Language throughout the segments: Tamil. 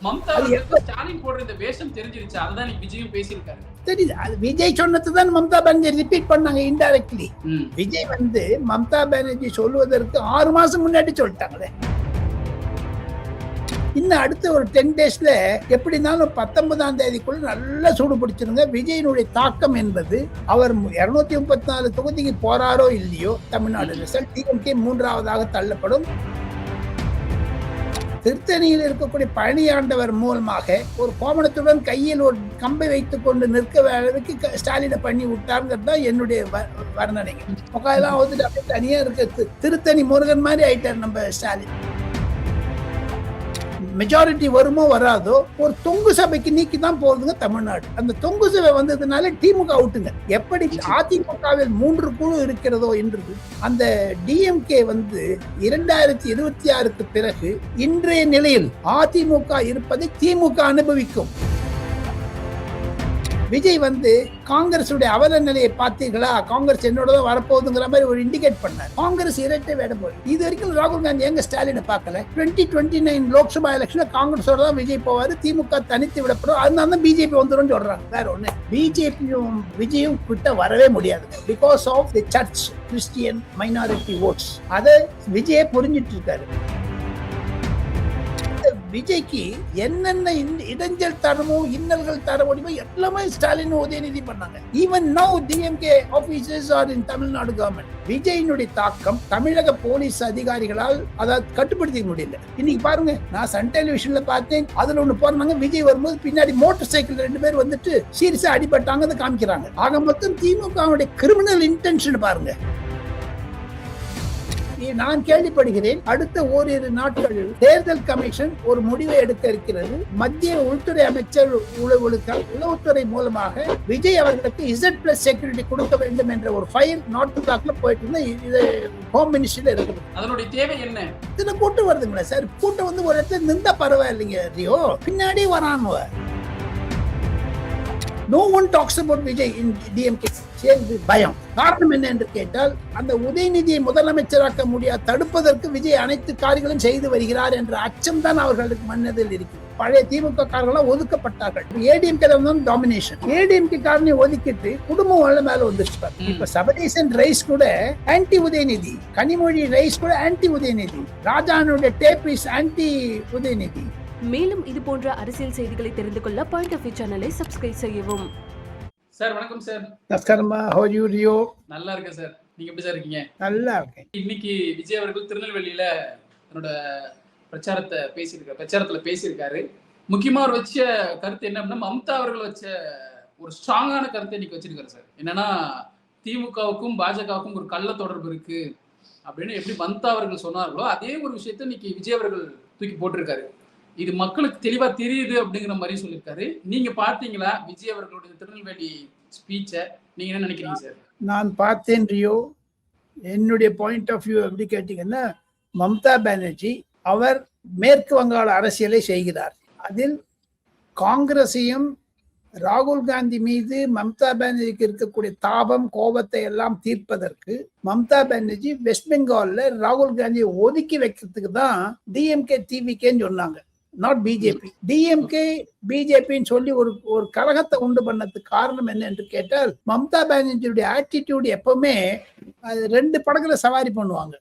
மம்தா அவர்களுக்கு ஸ்டாலின் போடுற இந்த வேஷம் தெரிஞ்சிருச்சு. அதுதான் விஜயும் பேசியிருக்காரு. தெரியுது. அது விஜய் சொன்னதுதான் மம்தா பானர்ஜி ரிப்பீட் பண்ணாங்க இன்டைரக்ட்லி. விஜய் வந்து மம்தா பானர்ஜி சொல்வதற்கு 6 மாசம் முன்னாடி சொல்லிட்டாங்களே. இன்னும் அடுத்த ஒரு 10 டேஸ்ல எப்படினாலும் 19ஆம் தேதிக்குள்ள நல்லா சூடு பிடிச்சிருங்க. விஜயனுடைய தாக்கம் என்பது அவர் 234 தொகுதிக்கு போறாரோ இல்லையோ, தமிழ்நாடு ரிசல்ட் டிஎம்கே 3ஆவதாக தள்ளப்படும். திருத்தணியில் இருக்கக்கூடிய பழனியாண்டவர் மூலமாக ஒரு கோமணத்துடன் கையில் ஒரு கம்பை வைத்துக் கொண்டு நிற்க அளவுக்கு ஸ்டாலினை பண்ணி விட்டாருங்கிறது தான் என்னுடைய வர்ணனைங்க. முக்காயெல்லாம் வந்துட்டு அப்படியே தனியா இருக்க திருத்தணி முருகன் மாதிரி ஆயிட்டார் நம்ம ஸ்டாலின். மெஜாரிட்டி வருமோ வராதோ ஒரு தொங்கு சபைக்கு நீக்கி தான் போகுதுங்க தமிழ்நாடு. அந்த தொங்கு சபை வந்ததுனால திமுக அவுட்டுங்க. எப்படி அதிமுகவில் 3 குழு இருக்கிறதோ என்றது, அந்த டிஎம்கே வந்து 2026க்கு பிறகு இன்றைய நிலையில் அதிமுக இருப்பதை திமுக அனுபவிக்கும். விஜய் வந்து காங்கிரசுடைய அவல நிலையை பார்த்தீர்களா, காங்கிரஸ் என்னோட தான் வரப்போகுதுங்கிற மாதிரி ஒரு இண்டிகேட் பண்ணார். காங்கிரஸ் இரட்டை வேட போய் இது வரைக்கும் ராகுல் காந்தி எங்க ஸ்டாலினை பார்க்கல. 2029 லோக்சபா எலெக்ஷன்ல காங்கிரஸோட தான் விஜய் போவாரு, திமுக தனித்து விடப்படும். அதனால தான் பிஜேபி வந்துடும் சொல்றாங்க. வேற ஒண்ணு, பிஜேபியும் விஜயும் கிட்ட வரவே முடியாது. Because of the church Christian minority votes. அதை விஜயை புரிஞ்சிட்டு இருக்காரு. விஜய்க்கு என்னென்ன இடைஞ்சல் தரமோ இன்னல்கள் தர முடியுமோ எல்லாமே ஸ்டாலின் உதயநிதி பண்ணாங்க. Even now DMK officers are in Tamil Nadu government. விஜயினுடைய தாக்கம் தமிழக போலீஸ் அதிகாரிகளால் அதை கட்டுப்படுத்திக்க முடியல. இன்னைக்கு பாருங்க, நான் சன் டெலிவிஷன்ல பார்த்தேன், அதுல ஒண்ணு போறாங்க, விஜய் வரும்போது பின்னாடி மோட்டார் சைக்கிள் 2 பேர் வந்துட்டு சீரியஸா அடிபட்டாங்க காமிக்கிறாங்க. ஆக மொத்தம் திமுக கிரிமினல் இன்டென்ஷன் பாருங்க. நான் கேள்விப்படுகிறேன் அடுத்த ஓரிரு நாட்களில் தேர்தல் கமிஷன் ஒரு முடிவை எடுக்க இருக்கிறது. மத்திய உள்துறை அமைச்சர் உளவுத்துறை மூலமாக விஜய் அவர்களுக்கு Z+ செக்யூரிட்டி கொடுக்க வேண்டும் என்ற ஒரு ஃபைல் நார்த் பிளாக்ல போயிட்டு இருந்தா, இது ஹோம் மினிஸ்ட்ரியில இருக்குது. அதனுடைய தேவை என்ன? இதுல கூட்டம் வருதுங்களா சார்? கூட்டம் வந்து ஒரு இடத்துல நின்றா பரவாயில்லைங்க, ரியோ பின்னாடி வரானுவ. No one talks about Vijay in DMK. பயம் காரணம் என்ன என்று கேட்டால், அந்த உதயநிதியை முதலமைச்சராக்க முடியாது தடுப்பதற்கு விஜய் அனைத்து காரியங்களும் செய்து வருகிறார் என்ற அச்சம் தான் அவர்களுக்கு மனதில் இருக்கிறது. பழைய திமுக காரர்களாம் ஒதுக்கப்பட்டார்கள். ஏடிஎம்கே தான் டாமினேஷன். ஏடிஎம்கே காரனை ஒதுக்கிட்டு குடும்பம் மேல வந்துருச்சு. இப்ப சபதீசன் ரைஸ் கூட ஆன்டி உதயநிதி, கனிமொழி ரைஸ் கூட ஆன்டி உதயநிதி, ராஜானுடைய டேப் இஸ் ஆன்டி உதயநிதி. மேலும் இது போன்ற அரசியல் செய்திகளை தெரிந்து கொள்ள பாயிண்ட் ஆஃப் வியூ சேனலை சப்ஸ்கிரைப் செய்யவும். சார் வணக்கம் சார். நமஸ்காரமா. How are you Rio? நல்லா இருக்கேன் சார். நீங்க எப்படி சார் இருக்கீங்க? நல்லா இருக்கேன். இன்னைக்கு விஜய் அவர்கள் திருநெல்வேலியில தன்னோட பிரச்சாரத்துல பேசியிருக்காரு. முக்கியமா அவர் வச்ச கருத்து என்ன அப்படின்னா, மம்தா அவர்கள் வச்ச ஒரு ஸ்ட்ராங்கான கருத்தை இன்னைக்கு வச்சிருக்காரு சார். என்னன்னா, திமுகவுக்கும் பாஜகவுக்கும் ஒரு கள்ள தொடர்பு இருக்கு அப்படின்னு எப்படி மம்தா அவர்கள் சொன்னார்களோ அதே ஒரு விஷயத்த இன்னைக்கு விஜய் அவர்கள் தூக்கி போட்டிருக்காரு. இது மக்களுக்கு தெளிவா தெரியுது அப்படிங்கிற மாதிரி சொல்லியிருக்காரு. நீங்க பாத்தீங்களா விஜய் அவர்களுடைய திருநெல்வேலி ஸ்பீச்சை? நீங்க என்ன நினைக்கிறீங்க சார்? நான் பார்த்தேன் ரியோ. என்னுடைய பாயிண்ட் ஆஃப் வியூ எப்படி கேட்டீங்கன்னா, மம்தா பானர்ஜி அவர் மேற்கு வங்காள அரசியலை செய்கிறார். அதில் காங்கிரஸையும் ராகுல் காந்தி மீது மம்தா பானர்ஜிக்கு இருக்கக்கூடிய தாபம் கோபத்தை எல்லாம் தீர்ப்பதற்கு மம்தா பானர்ஜி வெஸ்ட் பெங்கால்ல ராகுல் காந்தியை ஒதுக்கி வைக்கிறதுக்கு தான் டிஎம்கே டிவிகேன்னு சொன்னாங்க, நாட் பிஜேபி. டிஎம்கே பிஜேபின்னு சொல்லி ஒரு கழகத்தை உண்டு பண்ணதுக்கு காரணம் என்ன என்று கேட்டால், மம்தா பானர்ஜியுடைய ஆட்டிடியூட் எப்பவுமே 2 படகுல சவாரி பண்ணுவாங்க.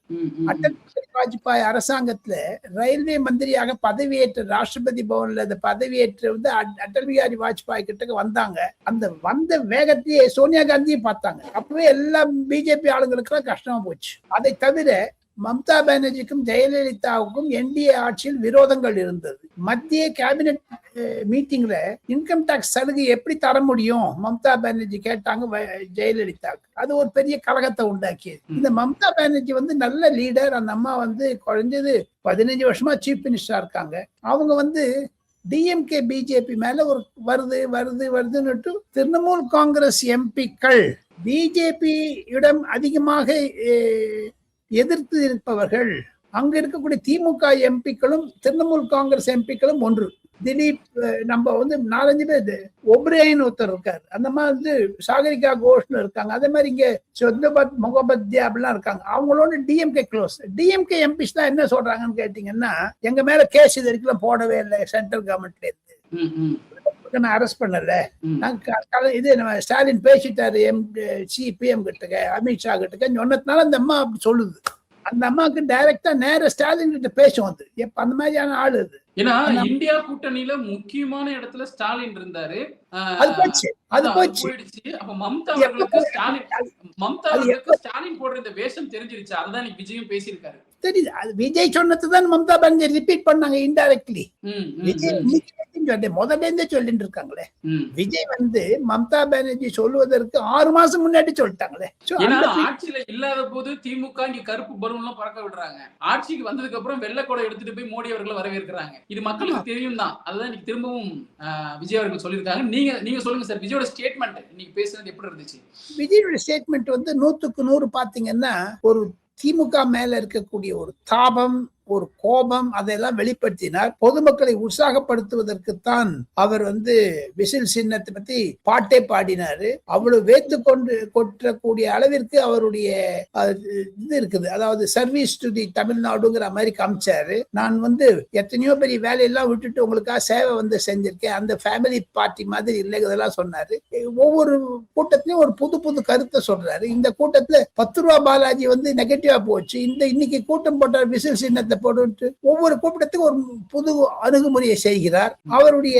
அடல் பிஹாரி வாஜ்பாய் அரசாங்கத்துல ரயில்வே மந்திரியாக பதவியேற்ற ராஷ்டிரபதி பவன்ல அந்த பதவியேற்ற வந்து அடல் பிஹாரி வாஜ்பாய் கிட்ட வந்தாங்க. அந்த வந்த வேகத்தையே சோனியா காந்தியும் பார்த்தாங்க. அப்பவே எல்லா பிஜேபி ஆளுங்களுக்கெல்லாம் கஷ்டமா போச்சு. அதை தவிர மம்தா பானர்ஜிக்கும் ஜெயலலிதாவுக்கும் என்டிஏ ஆட்சியில் விரோதங்கள் இருந்தது. மத்திய கேபினெட் மீட்டிங்ல இன்கம் டாக்ஸ் சலுகை எப்படி தர முடியும் மம்தா பானர்ஜி கேட்டாங்க ஜெயலலிதாவுக்கு. அது ஒரு பெரிய கலகத்தை உண்டாக்கியது. இந்த மம்தா பானர்ஜி வந்து நல்ல லீடர். அந்த அம்மா வந்து குறைஞ்சது 15 வருஷமா சீஃப் மினிஸ்டரா இருக்காங்க. அவங்க வந்து டிஎம்கே பிஜேபி மேல ஒரு வருதுன்னு திரிணாமுல் காங்கிரஸ் எம்பிக்கள் பிஜேபியிடம் அதிகமாக எதிர்த்து இருப்பவர்கள். அங்க இருக்கக்கூடிய திமுக எம்பிக்களும் திரிணாமுல் காங்கிரஸ் எம்பிக்களும் ஒன்று. திலீப், நம்ம வந்து 4-5 பேர், ஒப்ரேன் ஒருத்தர் இருக்காரு, அந்த மாதிரி வந்து சாகரிகா கோஷ்னு இருக்காங்க, அதே மாதிரி இங்க சொந்தபத் முகபத்யா அப்படிலாம் இருக்காங்க. அவங்களோட டிஎம்கே க்ளோஸ். டிஎம்கே எம்பிஸ் தான் என்ன சொல்றாங்கன்னு கேட்டீங்கன்னா, எங்க மேல கேஸ் இது வரைக்கும் போடவே இல்லை சென்ட்ரல் கவர்மெண்ட்ல இருந்து, அரெஸ்ட் பண்ணல, இது நம்ம ஸ்டாலின் பேசிட்டாரு சிபிஎம் கிட்ட அமித்ஷா கிட்ட சொன்னதுனால அந்த அம்மா அப்படி சொல்லுது. அந்த அம்மாவுக்கு டைரக்டா நேர ஸ்டாலின் கிட்ட பேசும் வந்து எப்ப அந்த மாதிரியான ஆளு அது. ஏன்னா இந்தியா கூட்டணியில முக்கியமான இடத்துல ஸ்டாலின் இருந்தாரு, அது போயிடுச்சு. அப்ப மம்தா அவர்களுக்கு ஸ்டாலின் போடுற இந்த வேஷம் தெரிஞ்சிருச்சு. அதுதான் விஜயும் பேசியிருக்காரு. தெரியுது, அது விஜய் சொன்னதுதான் மம்தா பானர்ஜி ரிப்பீட் பண்ணாங்க இன்டைரக்ட்லி. விஜய் முதல்ல இருந்தே சொல்லிட்டு இருக்காங்களே. விஜய் வந்து மம்தா பானர்ஜி சொல்லுவதற்கு 6 மாசம் முன்னாடி சொல்லிட்டாங்களே. ஆட்சியில இல்லாத போது திமுக இங்க கருப்பு பலூன் எல்லாம் பறக்க விடுறாங்க. ஆட்சிக்கு வந்ததுக்கு அப்புறம் வெள்ளக்கொடை எடுத்துட்டு போய் மோடி அவர்களை வரவேற்கிறாங்க. இது மக்களுக்கு தெரியும் தான். அதுதான் இன்னைக்கு திரும்பவும் விஜய் அவர்கள் சொல்லியிருக்காங்க. நீங்க சொல்லுங்க சார், விஜயோட ஸ்டேட்மெண்ட் இன்னைக்கு பேசுனது எப்படி இருந்துச்சு? விஜயோட ஸ்டேட்மெண்ட் வந்து 100க்கு 100 பாத்தீங்கன்னா ஒரு திமுக மேல இருக்கக்கூடிய ஒரு தாபம், ஒரு கோபம், அதெல்லாம் வெளிப்படுத்தினார். பொதுமக்களை உற்சாகப்படுத்துவதற்குத்தான் அவர் வந்து விசில் சின்னத்தை பத்தி பாட்டே பாடினாரு. அவ்வளவு வேத்து கொட்டக்கூடிய அளவிற்கு அவருடைய இது இருக்குது. அதாவது சர்வீஸ் டு தி தமிழ்நாடுங்கிற மாதிரி காமிச்சாரு. நான் வந்து எத்தனையோ பெரிய வேலையெல்லாம் விட்டுட்டு உங்களுக்காக சேவை வந்து செஞ்சிருக்கேன், அந்த ஃபேமிலி பார்ட்டி மாதிரி இல்லை, இதெல்லாம் சொன்னாரு. ஒவ்வொரு கூட்டத்திலையும் ஒரு புது புது கருத்தை சொல்றாரு. இந்த கூட்டத்துல 10 ரூபா பாலாஜி வந்து நெகட்டிவா போச்சு, இன்னைக்கு கூட்டம் போட்டார் விசில் சின்னத்தை போட்டு ஒவ்வொரு கூட்டத்துக்கு ஒரு புது அணுகுமுறையை செய்கிறார். அவருடைய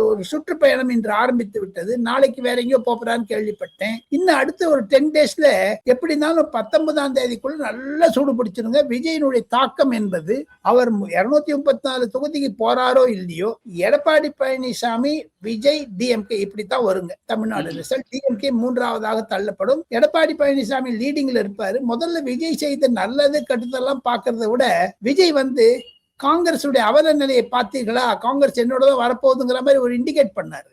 ஒரு சுற்றுப்பயணம் இன்று ஆரம்பித்து விட்டது. நாளைக்கு வேற எங்கேயோ போறான்னு கேள்விப்பட்டேன். இன்னும் அடுத்த ஒரு 10 டேஸ்ல எப்படி இருந்தாலும் 19ஆம் தேதிக்குள்ள நல்லா சூடு பிடிச்சிருங்க. விஜயனுடைய தாக்கம் என்பது அவர் 234 தொகுதிக்கு போறாரோ இல்லையோ, எடப்பாடி பழனிசாமி, விஜய், டிஎம்கே இப்படித்தான் வருங்க. தமிழ்நாடு ரிசல்ட் டிஎம்கே 3ஆவதாக தள்ளப்படும். எடப்பாடி பழனிசாமி லீடிங்ல இருப்பாரு. முதல்ல விஜய் செய்த நல்லது கட்டுதெல்லாம் பாக்குறத விட விஜய் வந்து காங்கிரஸ் அவல நிலையை பார்த்தீர்களா, காங்கிரஸ் என்னோடதான் வரப்போகுதுங்கிற மாதிரி ஒரு இண்டிகேட் பண்ணாரு.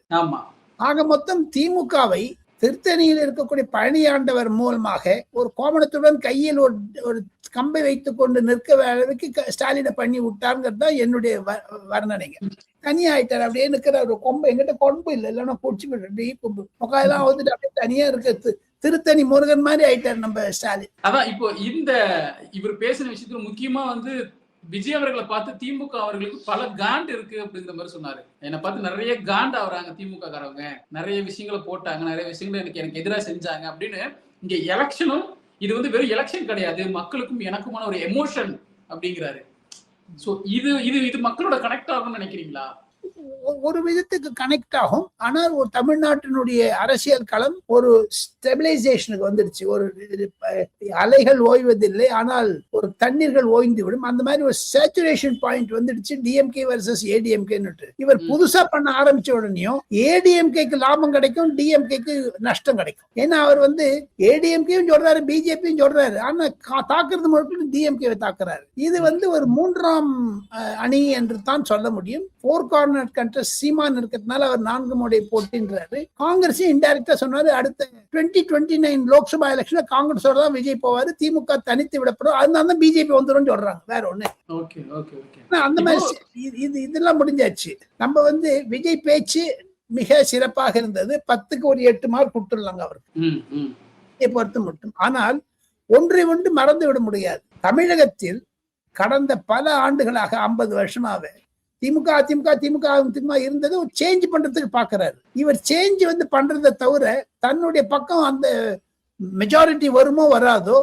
ஆக மொத்தம் திமுகவை திருத்தணியில் இருக்கக்கூடிய பழனியாண்டவர் மூலமாக ஒரு கோமணத்துடன் கையில் ஒரு கம்பை வைத்துக் கொண்டு நிற்க அளவுக்கு ஸ்டாலினை பண்ணி விட்டாருங்கிறது தான் என்னுடைய வர்ணனைங்க. தனியாயிட்டார், அப்படியே நிற்கிற ஒரு கொம்பு, எங்கிட்ட கொம்பு இல்லை, இல்லைன்னா பூச்சி கொம்பு முகாயெல்லாம் வந்துட்டு அப்படியே தனியா இருக்கிறது. திருத்தணி முருகன் மாதிரி ஆயிட்டார் நம்ம ஸ்டாலின். அதான் இப்போ இவர் பேசின விஷயத்துல முக்கியமா வந்து விஜய் அவர்களை பார்த்து திமுக அவர்களுக்கு பல காண்ட் இருக்கு அப்படிங்கிற மாதிரி சொன்னாரு. என்னை பார்த்து நிறைய காண்ட் ஆகுறாங்க திமுக காரவங்க, நிறைய விஷயங்களை போட்டாங்க, நிறைய விஷயங்களை எனக்கு எதிராக செஞ்சாங்க அப்படின்னு. இங்க எலெக்ஷனும் இது வந்து வெறும் எலெக்ஷன் கிடையாது, மக்களுக்கும் எனக்குமான ஒரு எமோஷன் அப்படிங்கிறாரு. சோ இது மக்களோட கனெக்ட் ஆகும்னு நினைக்கிறீங்களா? ஒரு விதத்துக்கு கனெக்ட் ஆகும். ஆனால் ஒரு தமிழ்நாட்டினுடைய அரசியல் களம் ஒரு ஸ்டெபிலைசேஷனுக்கு வந்துடுச்சு. ஒரு அலைகள் ஓய்வதில்லை, ஆனால் ஒரு தண்ணீர்கள் ஓய்ந்து விடும். அந்த மாதிரி ஒரு சேச்சுரேஷன் பாயிண்ட் வந்துடுச்சு டிஎம்கே வர்சஸ் ஏடிஎம்கே. இவர் புதுசா பண்ண ஆரம்பிச்ச உடனேயும் ஏடிஎம்கேக்கு லாபம் கிடைக்கும், டிஎம்கேக்கு நஷ்டம் கிடைக்கும். ஏன்னா அவர் வந்து ஏடிஎம்கேயும் சொல்றாரு, பிஜேபியும் சொல்றாரு, ஆனா தாக்குறது முழுக்க டிஎம்கேவை தாக்குறாரு. இது வந்து ஒரு 3ஆம் அணி என்று தான் சொல்ல முடியும். 4 கார்னர் கண்டஸ்ட் சீமான் இருக்கிறதுனால அவர் 4 முறை போட்டின்றாரு. காங்கிரஸ் இன்டைரக்டா சொன்னாரு, அடுத்த 2029 லோக்சபா எலெக்ஷன்ல காங்கிரஸோட தான் விஜய் போவாரு, திமுக தனித்து விடப்படும், அதனால தான் பிஜேபி வந்துடும் சொல்றாங்க, வேற ஒண்ணு. அந்த மாதிரி இதெல்லாம் முடிஞ்சாச்சு. நம்ம வந்து விஜய் பேச்சு மிக சிறப்பாக இருந்தது. 10க்கு ஒரு 8 மார்க் கொடுத்துடலாங்க அவருக்கு பொறுத்து மட்டும். ஆனால் ஒன்று மறந்து விட முடியாது. தமிழகத்தில் கடந்த பல ஆண்டுகளாக 50 வருஷமாவே திமுக இருந்தது ஒரு சேஞ்ச் பண்றதுக்கு பாக்குறாரு. இவர் சேஞ்ச் வந்து பண்றதை தவிர தன்னுடைய பக்கம் அந்த மெஜாரிட்டி வருமோ வராதோ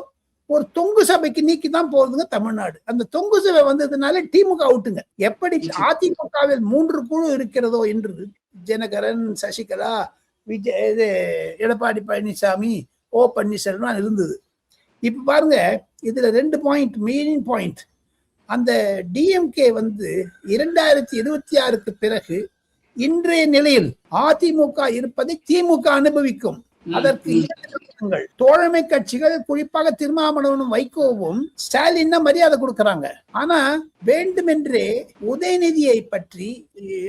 ஒரு தொங்கு சபைக்கு நீக்கி தான் போகுதுங்க தமிழ்நாடு. அந்த தொங்கு சபை வந்ததுனால திமுக அவுட்டுங்க. எப்படி அதிமுகவில் 3 குழு இருக்கிறதோ என்று தினகரன், சசிகலா, விஜய், எடப்பாடி பழனிசாமி, ஓ பன்னீர்செல்வம் இருந்தது. இப்ப பாருங்க, இதுல 2 பாயிண்ட் மெயின் பாயிண்ட். அந்த டிஎம்கே வந்து 2026க்கு பிறகு இன்றைய நிலையில் அதிமுக இருப்பதை திமுக அனுபவிக்கும். அதற்கு இயக்கங்கள், தோழமை கட்சிகள், குறிப்பாக திருமாவளவனும் வைகோவும் ஸ்டாலின் மரியாதை கொடுக்கறாங்க. ஆனா வேண்டுமென்றே உதயநிதியை பற்றி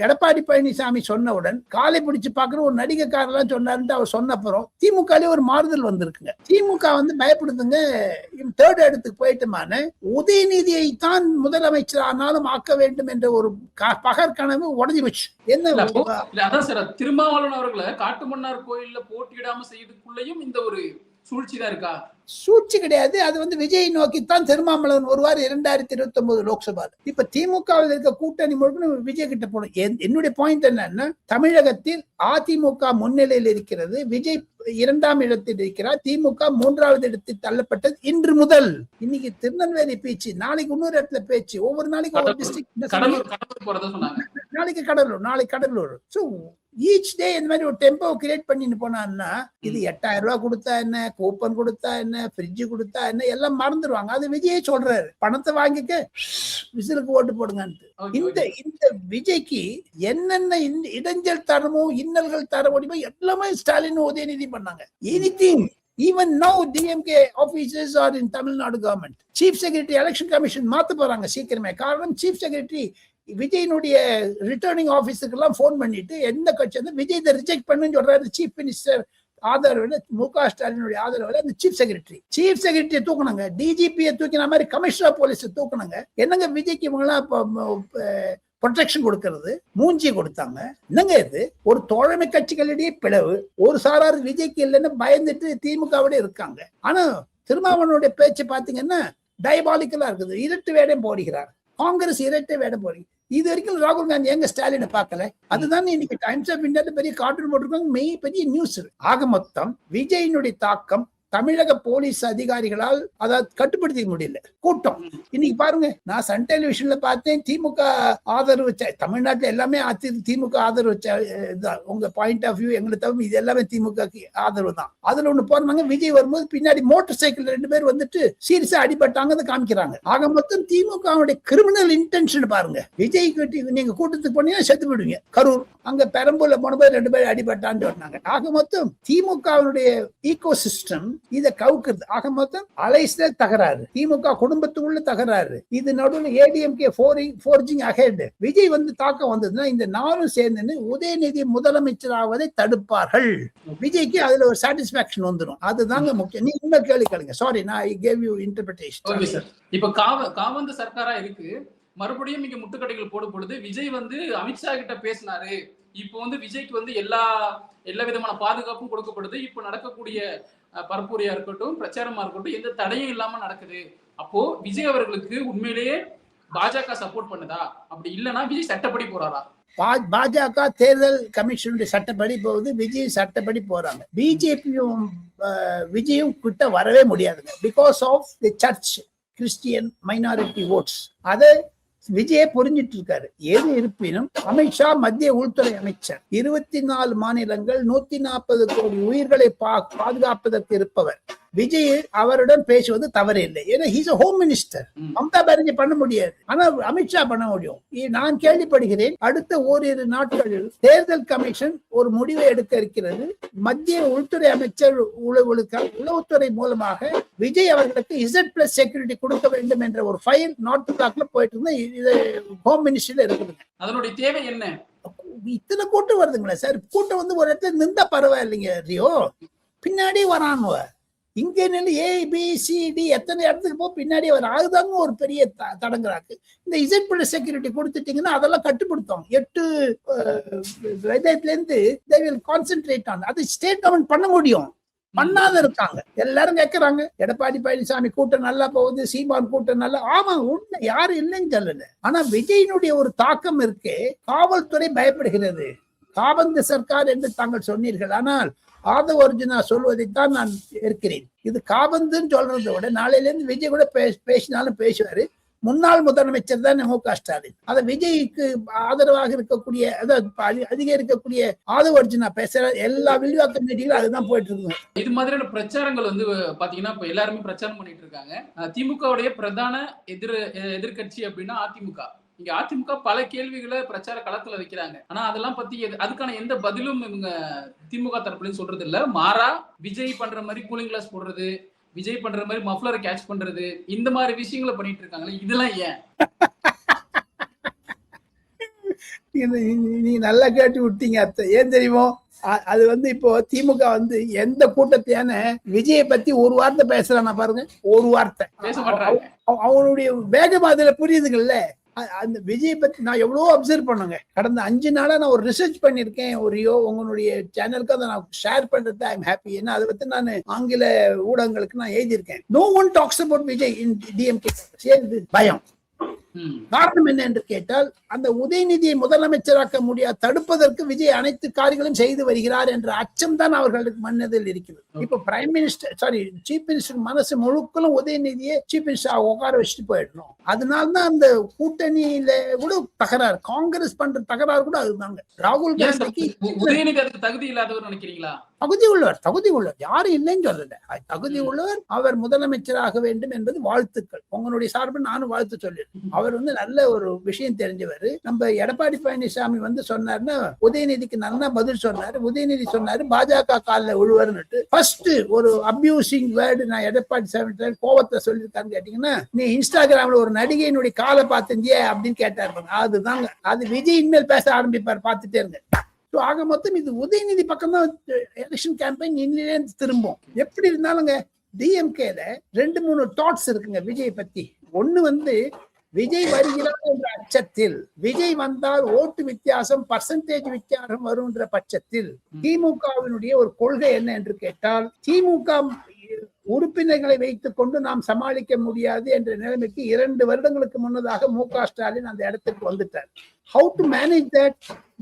எடப்பாடி பழனிசாமி சொன்னவுடன் காலை பிடிச்சு பாக்குற ஒரு நடிகைக்காரெல்லாம் சொன்னாருன்னு அவர் சொன்னப்புறம் திமுக ஒரு மாறுதல் வந்திருக்குங்க. திமுக பயப்படுதுங்க, தேர்ட் இடத்துக்கு போயிட்டுமான உதயநிதியை தான் முதலமைச்சர் ஆனாலும் ஆக்க வேண்டும் என்ற ஒரு பகற்கனவு உடஞ்சி வச்சு. என்ன அதான் சார், திருமாவளவன் அவர்களை காட்டுமன்னார் கோயில்ல போட்டியிடாம செய்யறதுக்குள்ளேயும் இந்த ஒரு சூழ்ச்சி தான் இருக்கா? சூழ்ச்சி கிடையாது. அது விஜய் நோக்கித்தான் திருமாவளவன் வருவார் 2029 லோக்சபா. இப்ப திமுகவில் இருக்க கூட்டணி முழுக்க விஜய் கிட்ட போடும். என்னுடைய பாயிண்ட் என்னன்னா, தமிழகத்தில் அதிமுக முன்னிலையில் இருக்கிறது, விஜய் 2ஆம் இடத்தில் இருக்கிறார், திமுக 3வது இடத்தில் தள்ளப்பட்டது. இன்று முதல் இன்னைக்கு திருநெல்வேலி பேச்சு, நாளைக்கு இன்னொரு இடத்துல பேச்சு, ஒவ்வொரு நாளைக்கு ஒவ்வொரு டிஸ்ட்ரிக்ட், நாளைக்கு கடலூர், நாளைக்கு கடலூர். சோ ஈச் டே இந்த மாதிரி ஒரு டெம்போ கிரியேட் பண்ணிட்டு போனான்னா, இது 8000 ரூபாய் கொடுத்தா என்ன, கூப்பன் கொடுத்தா என்ன, ஃப்ரிட்ஜ் கொடுத்தா என்ன, எல்லாம் மறந்துடுவாங்க. அது விஜயே சொல்றாரு, பணத்தை வாங்கிக்க விசிலுக்கு ஓட்டு போடுங்கன்ட்டு. இந்த விஜய்க்கு என்னென்ன இடைஞ்சல் தரமோ இன்னல்கள் தர முடியுமோ எல்லாமே ஸ்டாலின் உதயநிதி பண்ணாங்க. Anything. Even now DMK officers are in Tamil Nadu government. Chief Secretary Election Commission மாத்த போறாங்க சீக்கிரமே. காரணம், சீஃப் செக்ரட்டரி விஜயனுடைய ரிட்டர்னிங் ஆபீஸுக்கு எல்லாம் போன் பண்ணிட்டு எந்த கட்சி வந்து விஜய் இதை ரிஜெக்ட் பண்ணுன்னு சொல்றாரு. சீஃப் மினிஸ்டர் ஆதரவு, மு.க. ஸ்டாலினுடைய ஆதரவு அந்த சீஃப் செக்ரட்டரியை தூக்கணுங்க, டிஜிபியை தூக்கின மாதிரி கமிஷனர் போலீஸ் தூக்கணுங்க. என்னங்க விஜய்க்கு இவங்கெல்லாம் ப்ரொடெக்ஷன் கொடுக்கிறது, மூஞ்சி கொடுத்தாங்க. என்னங்க இது? ஒரு தோழமை கட்சிகளிடையே பிளவு, ஒரு சாரார் விஜய்க்கு இல்லைன்னு பயந்துட்டு திமுகவோட இருக்காங்க. ஆனா திருமாவளவனுடைய பேச்சு பாத்தீங்கன்னா டயபாலிக்கலா இருக்குது. இரட்டு வேடம் போடுகிறார் காங்கிரஸ், இரட்டை வேடம் போடுகிறார். இது வரைக்கும் ராகுல் காந்தி எங்க ஸ்டாலினை பார்க்கல. அதுதான் இன்னைக்கு டைம்ஸ் ஆஃப் இந்தியால பெரிய கார்ட்டூன் போட்டிருக்காங்க, பெரிய நியூஸ். ஆக மொத்தம் விஜயினுடைய தாக்கம் தமிழக போலீஸ் அதிகாரிகளால் அதாவது கட்டுப்படுத்திக்க முடியல. கூட்டம் இன்னைக்கு பாருங்க, நான் சன் டெலிவிஷன்ல பார்த்தேன், திமுக ஆதரவு தமிழ்நாட்டுல எல்லாமே திமுக ஆதரவு. உங்க பாயிண்ட் ஆஃப் வியூ எங்களை தவிர இது எல்லாமே திமுக ஆதரவு தான். அதுல ஒண்ணு போறாங்க, விஜய் வரும்போது பின்னாடி மோட்டார் சைக்கிள் 2 பேர் வந்துட்டு சீரியஸா அடிபட்டாங்க காமிக்கிறாங்க. ஆக மொத்தம் திமுக கிரிமினல் இன்டென்ஷன் பாருங்க. விஜய் நீங்க கூட்டத்துக்கு போனீங்கன்னா செத்து போயிடுவீங்க. கரூர் அங்க பெரம்பூர்ல போன பேர் 2 பேர் அடிபட்டான்னு சொன்னாங்க. ஆக மொத்தம் திமுகவுடைய ஈகோ சிஸ்டம் இதை கவுக்குறது. ஆக மொத்தம் அலைஸ்ல தகராறு, திமுக குடும்பத்துக்குள்ள தகராறு, இது நடுவில் ஏடிஎம்கே ஃபோர்ஜிங் அஹெட். விஜய் தாக்கம் வந்ததுன்னா இந்த 4 சேர்ந்து உதயநிதி முதலமைச்சராவதை தடுப்பார்கள். விஜய்க்கு அதுல ஒரு சாட்டிஸ்பாக்சன் வந்துடும். அதுதாங்க முக்கியம். நீ இன்னும் கேள்வி கேளுங்க. சாரி, நான் I gave you interpretation. Okay sir. இப்ப காவந்த சர்க்காரா இருக்கு, மறுபடியும் இங்க முட்டுக்கட்டைகள் போடும் பொழுது விஜய் அமித்ஷா கிட்ட பேசினாரு. இப்போ விஜய்க்கு எல்லா விதமான பாதுகாப்பும் கொடுக்கப்படுது. இப்போ நடக்கக்கூடிய பரப்புரையா இருக்கட்டும், பிரச்சாரமா இருக்கட்டும், எந்த தடையும் இல்லாம நடக்குது. அப்போ விஜய் அவர்களுக்கு உண்மையிலேயே பாஜக சப்போர்ட் பண்ணுதா? அப்படி இல்லைன்னா விஜய் சட்டப்படி போறாரா? பாஜக தேர்தல் கமிஷனுடைய சட்டப்படி போகுது, விஜய் சட்டப்படி போறாங்க. பிஜேபியும் விஜயும் கிட்ட வரவே முடியாதுங்க. Because of the church Christian minority votes. அதை விஜய புரிஞ்சிட்டு இருக்காரு. எது இருப்பினும் அமித்ஷா மத்திய உள்துறை அமைச்சர், 24 மாநிலங்கள் 140 கோடி உயிர்களை பாதுகாப்பதற்கு இருப்பவர். விஜய் அவருடன் பேசுவது தவறு இல்லை. ஏன்னா he's a home minister. Mamata Banerjee பண்ண முடியாது, ஆனா அமித்ஷா பண்ண முடியும். நான் கேள்விப்படுகிறேன், அடுத்த ஓரிரு நாட்களில் தேர்தல் கமிஷன் ஒரு முடிவை எடுக்க இருக்கிறது. மத்திய உள்துறை அமைச்சர் உளவுத்துறை மூலமாக விஜய் அவர்களுக்கு Z+ செக்யூரிட்டி கொடுக்க வேண்டும் என்ற ஒரு ஃபைல் நார்த் பிளாக்ல போயிட்டு இருந்தா, இது ஹோம் மினிஸ்டர்ல இருக்குது. அதனுடைய தேவை என்ன? இத்தனை கூட்டம் வருதுங்களா சார்? கூட்டம் ஒரு இடத்துல நின்றா பரவாயில்லைங்க. ரியோ பின்னாடி வரானுவ, இங்க நின்று ABCD எத்தனை இடத்துக்கு பின்னாடியே வர. அதுதாங்க ஒரு பெரிய தடங்குறாக்கு. இந்த Z+ செக்யூரிட்டி கொடுத்துட்டீங்கன்னா அதெல்லாம் கட்டுப்படுத்தும். 8 விதத்துல இருந்து they will concentrate on. அது ஸ்டேட் கவர்மெண்ட் பண்ண முடியும், பண்ணாத இருக்காங்க. எல்லாரும் கேட்கறாங்க, எடப்பாடி பழனிசாமி கூட்டம் நல்லா போகுது, சீமான் கூட்டம் நல்லா. ஆமா, உண்மை, யாரும் இல்லைன்னு சொல்லல. ஆனா விஜயனுடைய ஒரு தாக்கம் இருக்கு. காவல்துறை பயப்படுகிறது. காபந்து சர்க்கார் என்று தாங்கள் சொன்னீர்கள், ஆனால் ஆதவ அர்ஜுனா சொல்வதைத்தான் நான் இருக்கிறேன். இது காபந்துன்னு சொல்றதை விட நாளையில இருந்து விஜய் கூட பேசினாலும் பேசுவாரு. முன்னாள் முதலமைச்சர் தான் மு.க. ஸ்டாலின். அத விஜய்க்கு ஆதரவாக இருக்கக்கூடிய, அதிக இருக்கக்கூடிய ஆதவ அர்ஜுனா பேசுற எல்லா விரிவாக்க மீட்டிங்களும் அதுதான் போயிட்டு இருக்கு. இது மாதிரியான பிரச்சாரங்கள் பாத்தீங்கன்னா இப்ப எல்லாருமே பிரச்சாரம் பண்ணிட்டு இருக்காங்க. திமுகவுடைய பிரதான எதிர்கட்சி அப்படின்னா அதிமுக. இங்க அதிமுக பல கேள்விகளை பிரச்சார களத்துல வைக்கிறாங்க. ஆனா அதெல்லாம் பத்தி அதுக்கான எந்த பதிலும் இவங்க திமுக தரப்புலயும் சொல்றது இல்ல. மாறா விஜய் பண்ற மாதிரி கூலிங் கிளாஸ் போடுறது, விஜய் பண்ற மாதிரி மஃப்ளரை கேட்ச் பண்றது, இந்த மாதிரி விஷயங்களை பண்ணிட்டு இருக்காங்களே, இதெல்லாம் ஏன்? நீ நல்லா கேட்டு விட்டீங்க அத்தை. ஏன் தெரியுமோ, அது இப்போ திமுக எந்த கூட்டத்தையான விஜயை பத்தி ஒரு வார்த்தை பேசுறானா பாருங்க, ஒரு வார்த்தை பேச மாட்டாங்க. அவனுடைய வேகம் அதுல புரியுதுங்கல்ல. அந்த விஜய் பத்தி நான் எவ்வளவோ அப்சர்வ் பண்ணுங்க. கடந்த 5 நாளா நான் ஒரு ரிசர்ச் பண்ணிருக்கேன். உங்களுடைய சேனலுக்கு அதை நான் ஷேர் பண்றது ஐ எம் ஹாப்பி. ஏன்னா அதை பத்தி நான் ஆங்கில ஊடகங்களுக்கு நான் எழுதியிருக்கேன். No one talks about Vijay in DMK. பயம். காரணம் என்ன என்று கேட்டால், அந்த உதயநிதியை முதலமைச்சராக்க முடியாது, தடுப்பதற்கு விஜய் அனைத்து காரியங்களும் செய்து வருகிறார் என்ற அச்சம் தான் அவர்களுக்கு மனதில் இருக்கிறது. இப்ப பிரைம் மினிஸ்டர் சீஃப் மினிஸ்டர் மனசு முழுக்களும் உதயநிதியை சீஃப் மினிஸ்டர் உட்கார வச்சுட்டு போயிடணும். அதனாலதான் அந்த கூட்டணியில கூட தகராறு, காங்கிரஸ் பண்ற தகராறு கூட அதுதாங்க. ராகுல் காந்திக்கு உதயநிதி அதுக்கு தகுதி இல்லாதவர் நினைக்கிறீங்களா? தகுதி உள்ளவர் யாரும் இல்லைன்னு சொல்லல. தகுதி உள்ளவர், அவர் முதலமைச்சராக வேண்டும் என்பது வாழ்த்துக்கள். உங்களுடைய சார்பு நானும் வாழ்த்து சொல்லியிருக்கேன். அவர் நல்ல ஒரு விஷயம் தெரிஞ்சவர். நம்ம எடப்பாடி பழனிசாமி சொன்னாருன்னா உதயநிதிக்கு நல்லா பதில் சொன்னாரு. உதயநிதி சொன்னாரு பாஜக காலில் விழுவாருன்னுட்டு. ஃபர்ஸ்ட் ஒரு அபியூசிங் வேர்டு நான் எடப்பாடி சாமி கோவத்தை சொல்லியிருக்காருன்னு கேட்டீங்கன்னா, நீ இன்ஸ்டாகிராம்ல ஒரு நடிகையினுடைய காலை பார்த்திருந்தியே அப்படின்னு கேட்டாரு. அதுதாங்க, அது விஜய் இனிமேல் பேச ஆரம்பிப்பார், பார்த்துட்டே இருங்க. ஆக மொத்தம் இது உதயநிதி பக்கம் தான் எலெக்ஷன் கேம்பெயின் இன்னிலேருந்து திரும்பும். எப்படி இருந்தாலுங்க டிஎம்கேல 2-3 தாட்ஸ் இருக்குங்க விஜய் பத்தி. ஒண்ணு விஜய் வருகிறார் என்ற அச்சத்தில், விஜய் வந்தால் ஓட்டு வித்தியாசம் பர்சன்டேஜ் வித்தியாசம் வரும்ன்ற பட்சத்தில் திமுகவினுடைய ஒரு கொள்கை என்ன என்று கேட்டால், திமுக உறுப்பினர்களை வைத்துக் கொண்டு நாம் சமாளிக்க முடியாது என்ற நிலைமைக்கு 2 வருடங்களுக்கு முன்னதாக மு.க. ஸ்டாலின் அந்த இடத்துக்கு வந்துட்டார். How to manage that?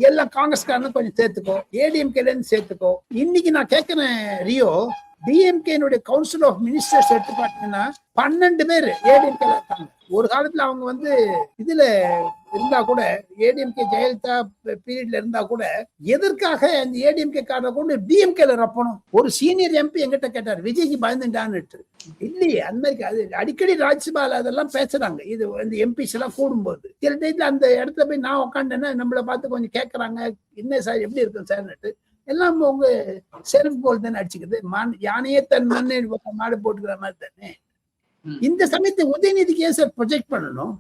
எல்லாம் காங்கிரஸ்காரன் கொஞ்சம் சேர்த்துக்கோ, ஏடிஎம்கேல இருந்து சேர்த்துக்கோ. இன்னைக்கு நான் கேட்கிறேன் ரியோ, டிஎம்கே கவுன்சில் ஆஃப் மினிஸ்டர்ஸ் எடுத்து பார்த்தீங்கன்னா 12 பேர் ஏடிஎம்கே இருக்காங்க. ஒரு காலத்துல அவங்க இதுல இருந்தா கூட, ஏடிஎம்கே ஜெயலலிதா பீரியட்ல இருந்தா கூட, எதற்காக அந்த ஏடிஎம்கே காரரை கொண்டு டிஎம்கேல ரப்பணும்? ஒரு சீனியர் எம்பி எங்கிட்ட கேட்டார், விஜய்க்கு பயந்துட்டான்னு. இல்லையே, அந்த மாதிரி அது அடிக்கடி ராஜ்யசபால அதெல்லாம் பேசுறாங்க. இது எம்பிஸ் எல்லாம் கூடும்போது சில டைத்துல அந்த இடத்துல போய் நான் உட்காண்டேன்னா நம்மளை பார்த்து கொஞ்சம் கேட்கறாங்க, என்ன சார் எப்படி இருக்கும் சார்ன்னுட்டு. எல்லாம் உங்க செல்ஃப் கோல் தானே அடிச்சுக்குது. யானையே தன் மண்ணை மாடு போட்டுக்கிற மாதிரி தானே. இந்த சமயத்தை உதயநிதிக்கு ஏன் சார் ப்ரொஜெக்ட் பண்ணணும்?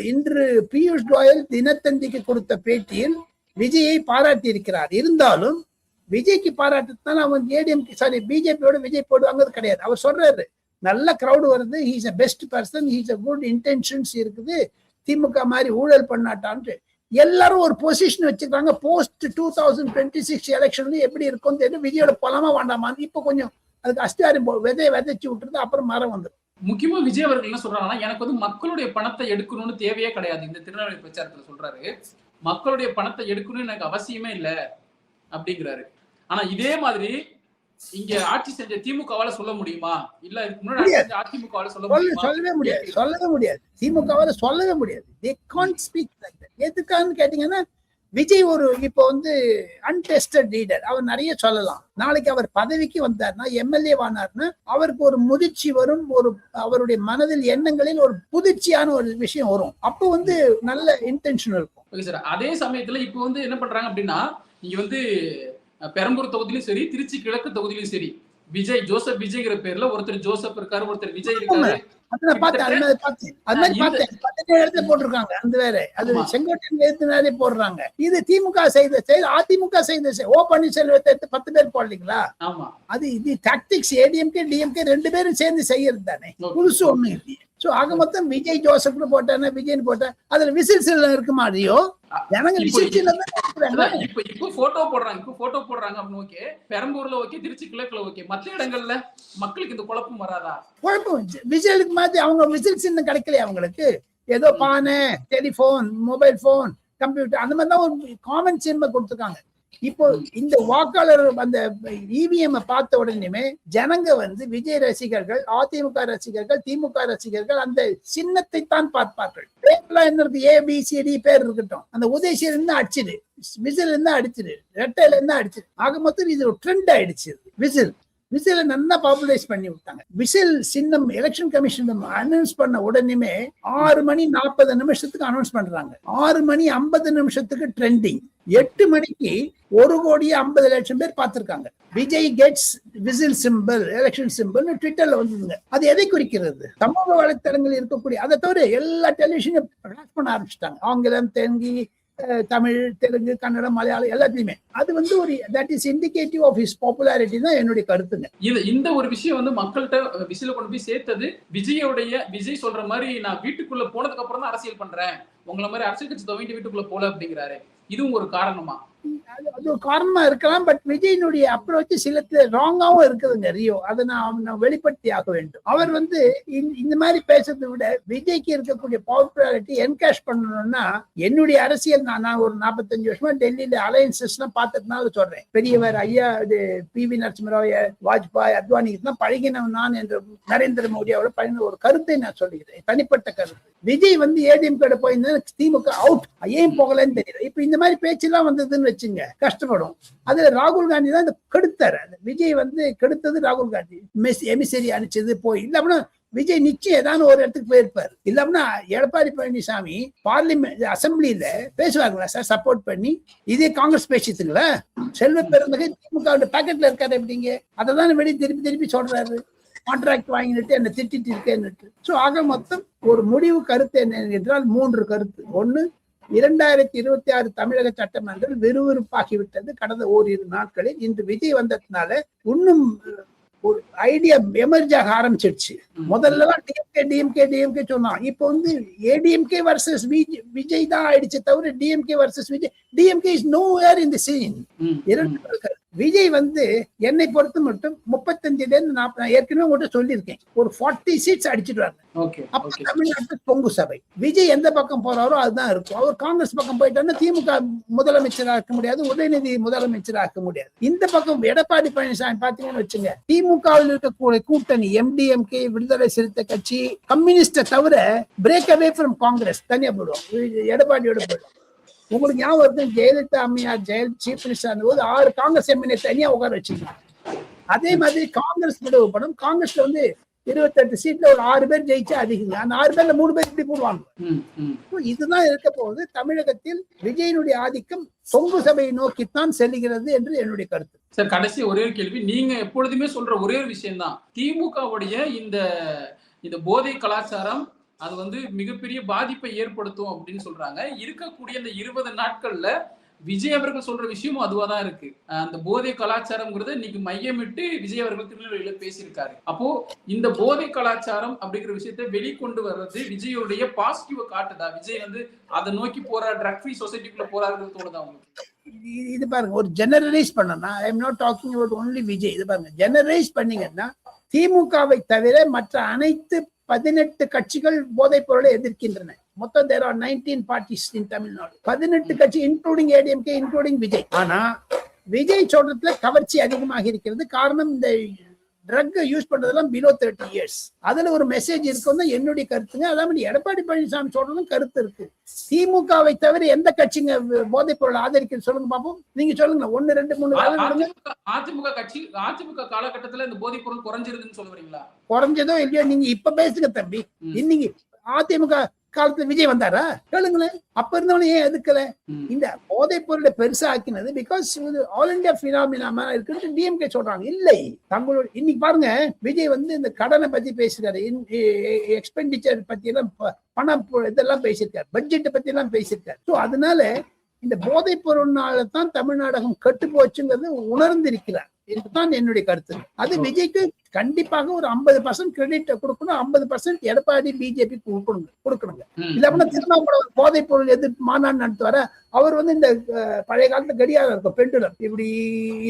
இன்று பியூஷ் கோயல் தினத்தந்திக்கு கொடுத்த பேட்டியில் விஜயை பாராட்டி இருக்கிறார். இருந்தாலும் விஜய்க்கு பாராட்டுத்தான் அவன் ஏடிஎம்கே பிஜேபியோட விஜய் போடுவாங்க கிடையாது. அவர் சொல்றாரு, நல்ல கிரௌடு வருது, he's a best person, he's a good intentions இருக்குது, திமுக மாதிரி ஊழல் பண்ணாட்டான்ட்டு எல்லாரும் ஒரு பொசிஷன் வச்சுக்கிறாங்க. போஸ்ட் 2026 எலெக்ஷன் எப்படி இருக்கும் தெரியும். விஜயோட பலமா வேண்டாமான்னு இப்ப கொஞ்சம் அதுக்கு அஸ்திவாரம் விதைச்சு விட்டுறது, அப்புறம் மரம் வந்துடும். முக்கியமா விஜய் அவர்கள் என்ன சொல்றாங்கன்னா, எனக்கு மக்களுடைய பணத்தை எடுக்கணும்னு தேவையே கிடையாது. இந்த திருநெல்வேலி பிரச்சாரத்துல சொல்றாரு, மக்களுடைய பணத்தை எடுக்கணும்னு எனக்கு அவசியமே இல்லை அப்படிங்கிறாரு. ஆனா இதே மாதிரி இங்க ஆட்சி செஞ்ச திமுகவால சொல்ல முடியுமா? இல்ல இதுக்கு முன்னாடி அதிமுகவால சொல்லவே முடியாது. திமுகவால சொல்லவே முடியாது. they can't speak like that. எதுக்கான்னு கேட்டீங்கன்னா, விஜய் இப்போ அன்டெஸ்டட் லீடர். அவர் நிறைய சொல்லலாம். நாளைக்கு அவர் பதவிக்கு வந்தார்னா, எம்எல்ஏ ஆனார்னா, அவருக்கு ஒரு முதிர்ச்சி வரும், ஒரு அவருடைய மனதில் எண்ணங்களில் ஒரு புதிர்ச்சியான ஒரு விஷயம் வரும். அப்போ நல்ல இன்டென்ஷன் இருக்கும். Okay sir. அதே சமயத்துல இப்போ என்ன பண்றாங்க அப்படின்னா, இங்க பெரம்பூர் தொகுதியிலும் சரி, திருச்சி கிழக்கு தொகுதியிலும் சரி, ஜோசப் விஜய்ங்கிற பேர்ல ஒருத்தர் ஜோசப் இருக்காரு, ஒருத்தர் விஜய் இருக்காரு. போட்டிருக்காங்க. அந்த வேற அது செங்கோட்டையன் போடுறாங்க. இது திமுக செய்த செயல், அதிமுக செய்த செயல். ஓ பன்னீர்செல்வத்தை 10 பேர் போடலீங்களா? அது இது டாக்டிக்ஸ். ஏடிஎம்கே டிஎம்கே 2 பேரும் சேர்ந்து செய்யறது தானே, புதுசு ஒண்ணு இல்லையே. சோ ஆக மொத்தம் விஜய் ஜோசப்னு போட்டானே, விஜய்னு போட்டா அதுல விசில்ஸ் எல்லாம் இருக்குமா? அதையோ ஜனங்க இப்போ போட்டோ போடுறாங்க அப்படின்னு. ஓகே, பெரம்பூர்ல ஓகே, திருச்சி கிழக்குல ஓகே, மற்ற இடங்கள்ல மக்களுக்கு இந்த குழப்பம் வராதா? குழப்பம் விசிலுக்கு மாதிரி அவங்க விசில்ஸ் இன்னும் கிடைக்கலையா அவங்களுக்கு? ஏதோ பானை, டெலிபோன், மொபைல் போன், கம்ப்யூட்டர், அந்த மாதிரி தான் ஒரு காமன் சின்மை கொடுத்துருக்காங்க. இப்போ இந்த வாக்காளர் அந்த இவிஎம் பார்த்த உடனே ஜனங்க விஜய் ரசிகர்கள், அதிமுக ரசிகர்கள், திமுக ரசிகர்கள் அந்த சின்னத்தை தான் பார்ப்பார்கள். என்ன இருக்கு, ABCD பேர் இருக்கட்டும், அந்த உதயசீர் இருந்தா அடிச்சிடு, விசில் இருந்தா அடிச்சிடு, ரெட்டையில இருந்தா அடிச்சிடு. ஆக மொத்தம் இது ஒரு ட்ரெண்ட் ஆயிடுச்சு விசில். விசில நல்லா பாப்புலரைஸ் பண்ணி விட்டாங்க. விசில் சின்னம் எலெக்ஷன் கமிஷன் அனௌன்ஸ் பண்ண உடனே 6:40 அனௌன்ஸ் பண்றாங்க. 6:50 ட்ரெண்டிங். 8 மணிக்கு 1,50,00,000 பேர் பார்த்திருக்காங்க. Vijay gets whistle symbol, election symbol ட்விட்டர்ல வந்துருங்க. அது எதை குறிக்கிறது? சமூக வலைத்தளங்கள் இருக்கக்கூடிய, அதை தவிர எல்லா டெலிவிஷனும் பண்ண ஆரம்பிச்சுட்டாங்க. ஆங்கிலம், தெலுங்கு, தமிழ், தெலுங்கு, கன்னடம், மலையாளம் எல்லாத்தையுமே. அது வந்து ஒரு that is indicative of his popularity தான் என்னுடைய கருத்துங்க. இந்த ஒரு விஷயம் வந்து மக்கள்கிட்ட விசில கொண்டு போய் சேர்த்தது விஜய் சொல்ற மாதிரி நான் வீட்டுக்குள்ள போனதுக்கு அப்புறம் தான் அரசியல் பண்றேன், உங்களை மாதிரி அரசியல் கட்சி துவங்கிட்டு வீட்டுக்குள்ள போல அப்படிங்கிறாரு. இதுவும் ஒரு காரணமா? அது ஒரு காரணமா இருக்கலாம். பட் விஜயினுடைய அப்ரோச் சில ராங்காவும் இருக்குதுங்க ரியோ. அதை நான் வெளிப்படுத்தி ஆக வேண்டும். அவர் வந்து இந்த மாதிரி பேசுறதை விட விஜய்க்கு இருக்கக்கூடிய பாப்புலாரிட்டி என்கேஷ் பண்ணணும்னா, என்னுடைய அரசியல் நான் ஒரு 45 வருஷமா டெல்லியில அலையன்சஸ் எல்லாம் பார்த்துட்டுனால சொல்றேன். பெரியவர் ஐயா PV நரசிம்மராவ், வாஜ்பாய், அத்வானிக்கு தான் பழகினவன் நான் என்று நரேந்திர மோடி அவரோட பழகின ஒரு கருத்தை நான் சொல்லுகிறேன், தனிப்பட்ட கருத்து. விஜய் வந்து ஏடிஎம்கே போயிருந்தா திமுக அவுட், ஏன் போகலன்னு தெரியல. இப்ப இந்த மாதிரி பேச்செல்லாம் வந்ததுன்னு வச்சுங்க, கஷ்டப்படும். அதுல ராகுல் காந்தி தான் கெடுத்தாரு. விஜய் வந்து கெடுத்தது ராகுல் காந்தி. எமிசரி அனுப்பிச்சது போய் இல்லாம விஜய் நிச்சயம் ஏதாவது ஒரு இடத்துக்கு போயிருப்பாரு. இல்லாமனா எடப்பாடி பழனிசாமி பார்லிமெண்ட் அசம்பிளியில பேசுவாங்களா சார் சப்போர்ட் பண்ணி? இதே காங்கிரஸ் பேசிட்டுங்களா? செல்வ பெருந்தகை திமுக பாக்கெட்ல இருக்காரு எப்படிங்க? அதை தான் வெளியே திருப்பி சொல்றாரு. கான்ட்ராக்ட் வாங்கிட்டு என்ன திட்டிட்டு இருக்கேன்னு. சோ ஆக மொத்தம் ஒரு முடிவு கருத்து என்ன என்றால் 3 கருத்து. ஒண்ணு, 2026 தமிழக சட்டமன்றம் விறுவிறுப்பாகிவிட்டது கடந்த ஓரிரு நாட்களில். இன்று விஜய் வந்ததுனால இன்னும் ஒரு ஐடியா எமர்ஜ் ஆக ஆரம்பிச்சிருச்சு. முதல்ல டிஎம்கே சொன்னான். இப்போ வந்து ஏடிஎம்கே வர்சஸ் விஜய் தான் ஆயிடுச்சு தவிர DMK versus Vijay. DMK is nowhere in the scene. Vijay வந்து என்னை பொறுத்து மட்டும் 35-40, ஏற்கனவே உங்கள்கிட்ட சொல்லியிருக்கேன், ஒரு 40 சீட்ஸ் அடிச்சிடுவாங்க. அப்ப தமிழ்நாட்டில் பொங்கு சபை. விஜய் எந்த பக்கம் போறாரோ அதுதான் இருக்கும். அவர் காங்கிரஸ் பக்கம் போயிட்டாருன்னா திமுக முதலமைச்சராக இருக்க முடியாது, உதயநிதி முதலமைச்சராக இருக்க முடியாது. இந்த பக்கம் எடப்பாடி பழனிசாமி பாத்தீங்கன்னு வச்சுங்க, திமுகவில் இருக்கக்கூடிய கூட்டணி MDMK, விடுதலை சிறுத்தை கட்சி, கம்யூனிஸ்ட தவிர பிரேக் அவே ஃப்ரம் காங்கிரஸ் தனியா போடுவோம். எடப்பாடியோட போயிடும். உங்களுக்கு ஞாபகம் இருக்கு, ஜெயலலிதா அம்மையார் சீஃப் மினிஸ்டர் போது 6 காங்கிரஸ் எம்எல்ஏ தனியா உட்கார வச்சிருக்காங்க. அதே மாதிரி காங்கிரஸ் விடுவிப்படும். காங்கிரஸ்ல வந்து 28 சீட்ல ஒரு 6 பேர் ஜெயிச்சா அதிகங்க. அந்த 6 பேர்ல 3 பேர் இப்படி போடுவாங்க. இதுதான் இருக்க போது. தமிழகத்தில் விஜயனுடைய ஆதிக்கம் பொங்கு சபையை நோக்கித்தான் செல்லுகிறது என்று என்னுடைய கருத்து. சார், கடைசி ஒரே ஒரு கேள்வி. நீங்க எப்பொழுதுமே சொல்ற ஒரே ஒரு விஷயம் தான், திமுகவுடைய இந்த போதை கலாச்சாரம் அது வந்து மிகப்பெரிய பாதிப்பை ஏற்படுத்தும் அப்படின்னு சொல்றாங்க. இருக்கக்கூடிய இந்த 20 நாட்கள்ல விஜய் அவர்கள் சொல்ற விஷயமும் அதுவாதான் இருக்கு. அந்த போதை கலாச்சாரம்ங்கிறத இன்னைக்கு மையமிட்டு விஜய் அவர்கள் திருநெல்வேலியில பேசியிருக்காரு. அப்போ இந்த போதை கலாச்சாரம் அப்படிங்கிற விஷயத்த வெளிக்கொண்டு வர்றது விஜயோடைய பாசிட்டிவ காட்டுதா? விஜய் வந்து அதை நோக்கி போறார், ட்ரக் ஃப்ரீ சொசைட்டிக்குள்ள போறாருன்னு தோணுதா உங்களுக்கு? இது பாருங்க, ஒரு ஜெனரலைஸ் பண்ணனா, I am not talking about only Vijay. இது பாருங்க, ஜெனரலைஸ் பண்ணீங்கன்னா திமுகவை தவிர மற்ற அனைத்து 18 கட்சிகள் போதைப் பொருளை எதிர்க்கின்றன. மொத்தம் there are 19 parties in Tamil Nadu. 18 கட்சி இன்க்ளூடிங் ஏடிஎம்கே, இன்க்ளூடிங் விஜய். ஆனா விஜய் சொல்றதுல கவர்ச்சி அதிகமாக இருக்கிறது. காரணம், இந்த ட்ரக் யூஸ் பண்றதெல்லாம் பிலோ 30 years. அதுல ஒரு மெசேஜ் இருக்கும் தான் என்னுடைய கருத்துங்க. அதாவது எடப்பாடி பழனிசாமி சொல்றதும் கருத்து இருக்கு. திமுகவை தவிர எந்த கட்சிங்க போதைப் பொருளை ஆதரிக்கிறது சொல்லுங்க பாப்போம். நீங்க சொல்லுங்க, 1, 2, 3. அதிமுக காலகட்டத்துல இந்த போதைப் பொருள் குறைஞ்சிருதுன்னு சொல்லுவீங்களா? குறைஞ்சதோ இல்லையோ நீங்க இப்ப பேசுங்க தம்பி. இன்னைக்கு அதிமுக காலத்துல விஜய் வந்தாரா கேளுங்களேன். அப்ப இருந்தவனே ஏன் எதுக்கல? இந்த போதைப் பொருளை பெருசா ஆக்கினது பிகாஸ் ஆல் இந்தியா பினாமினா இருக்கு டிஎம்கே சொல்றாங்க. இல்லை, தங்களோட இன்னைக்கு பாருங்க, விஜய் வந்து இந்த கடனை பத்தி பேசுறாரு, எக்ஸ்பெண்டிச்சர் பத்தி எல்லாம், பணம் இதெல்லாம் பேசியிருக்காரு, பட்ஜெட் பத்தி எல்லாம் பேசியிருக்காரு. ஸோ அதனால இந்த போதைப் பொருள்னால தான் தமிழ்நாடகம் கெட்டு போச்சுங்கிறது உணர்ந்திருக்கிறார். இதுதான் என்னுடைய கருத்து. அது விஜய்க்கு கண்டிப்பாக ஒரு 50% கிரெடிட் கொடுக்கணும், 50% எடப்பாடி பிஜேபி கொடுக்கணுங்க. இல்லாம திருமாவளவன் போதைப் பொருள் எதிர்ப்பு மாநாடு நடத்துவார. அவர் வந்து இந்த பழைய காலத்துல கடியாரம் இருக்கும், பெண்டுலம் இப்படி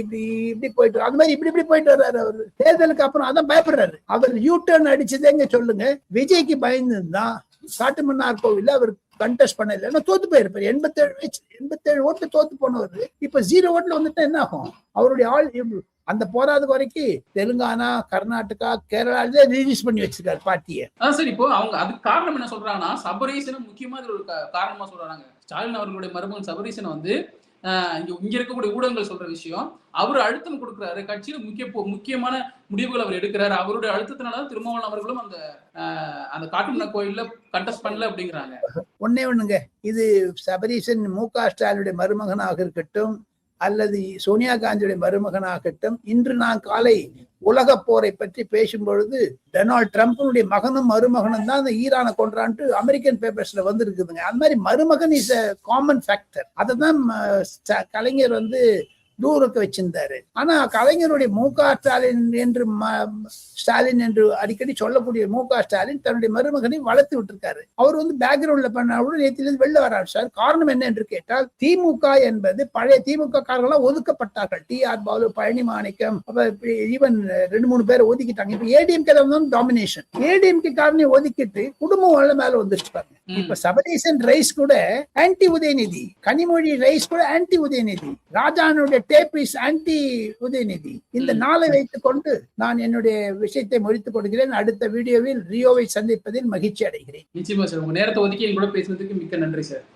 இப்படி இப்படி போயிட்டு, அது மாதிரி இப்படி போயிட்டு வர்றாரு. அவர் தேர்தலுக்கு அப்புறம் அதான் பயப்படுறாரு. அவர் யூ டர்ன் அடிச்சதேங்க சொல்லுங்க. விஜய்க்கு பயந்துதான் காட்டுமன்னார் கோவில்ல அவர் கண்டெஸ்ட் பண்ண இல்லைன்னா தோத்து போயிருப்பாரு. 87 ஓட்டுல தோத்து போனவர் இப்ப 0 ஓட்டுல வந்துட்டா என்ன ஆகும்? அவருடைய அந்த போராத வரைக்கும் தெலுங்கானா, கர்நாடகா, கேரளால ரிலீஸ் பண்ணி வச்சிருக்காரு பார்ட்டியை. சரி, இப்போ அவங்க அதுக்கு காரணம் என்ன சொல்றாங்கன்னா, சபரீசனை முக்கியமா ஒரு காரணமா சொல்றாங்க. ஸ்டாலின் அவர்களுடைய மருமகன் சபரீசனை வந்து இங்க இருக்கக்கூடிய ஊடகங்கள் சொல்ற விஷயம். அவரு அழுத்தம் கொடுக்கிறாரு, கட்சியில முக்கியமான முடிவுகள் அவர் எடுக்கிறாரு. அவருடைய அழுத்தத்தினால திருமாவளவன் அவர்களும் அந்த காட்டுமன்ன கோயில்ல கண்டெஸ்ட் பண்ணல அப்படிங்கிறாங்க. ஒன்னே ஒண்ணுங்க, இது சபரீசன் மு.க. ஸ்டாலினுடைய மருமகனாக இருக்கட்டும் அல்லது சோனியா காந்தியுடைய மருமகனாகட்டும், இன்று நான் காலை உலக போரை பற்றி பேசும் பொழுது டொனால்ட் ட்ரம்ப்னுடைய மகனும் மருமகனும் தான் அந்த ஈரானை கொன்றான்ட்டு அமெரிக்கன் பேப்பர்ஸ்ல வந்து இருக்குதுங்க. அது மாதிரி மருமகன் இஸ் அ காமன் ஃபேக்டர். அதை தான் கலைஞர் தூரக்கு வச்சிருந்தாரு. ஆனா கலைஞருடைய மு.க. ஸ்டாலின் என்று அடிக்கடி சொல்லக்கூடிய மு.க. ஸ்டாலின் தன்னுடைய மருமகனை வளர்த்து விட்டுருக்காரு. அவர் பேக்ரவுண்ட்ல பண்ணாலும் நேற்றிலிருந்து வெளில வர ஆரம்பிச்சார். காரணம் என்ன என்று கேட்டால், திமுக என்பது பழைய திமுக காரர்களாம் ஒதுக்கப்பட்டார்கள். டி.ஆர். பாலு, பழனி மாணிக்கம், ஈவன் 2-3 பேரை ஒதுக்கிட்டாங்க. இப்ப ஏடிஎம்கே தான் டாமினேஷன். ஏடிஎம்கே காரனை ஒதுக்கிட்டு குடும்பம் மேல வந்துருச்சு பாருங்க. இப்ப சபரீசன் ரைஸ் கூட ஆன்டி உதயநிதி, கனிமொழி ரைஸ் கூட ஆன்டி உதயநிதி, ராஜானுடைய டேப் இஸ் ஆன்டி உதயநிதி. இந்த நாளை வைத்துக் கொண்டு நான் என்னுடைய விஷயத்தை முடித்துக் கொடுக்கிறேன். அடுத்த வீடியோவில் ரியோவை சந்திப்பதில் மகிழ்ச்சி அடைகிறேன். நிச்சயமா சார், உங்க நேரத்தை ஒதுக்கி எங்களோட பேசுனதுக்கு மிக்க நன்றி சார்.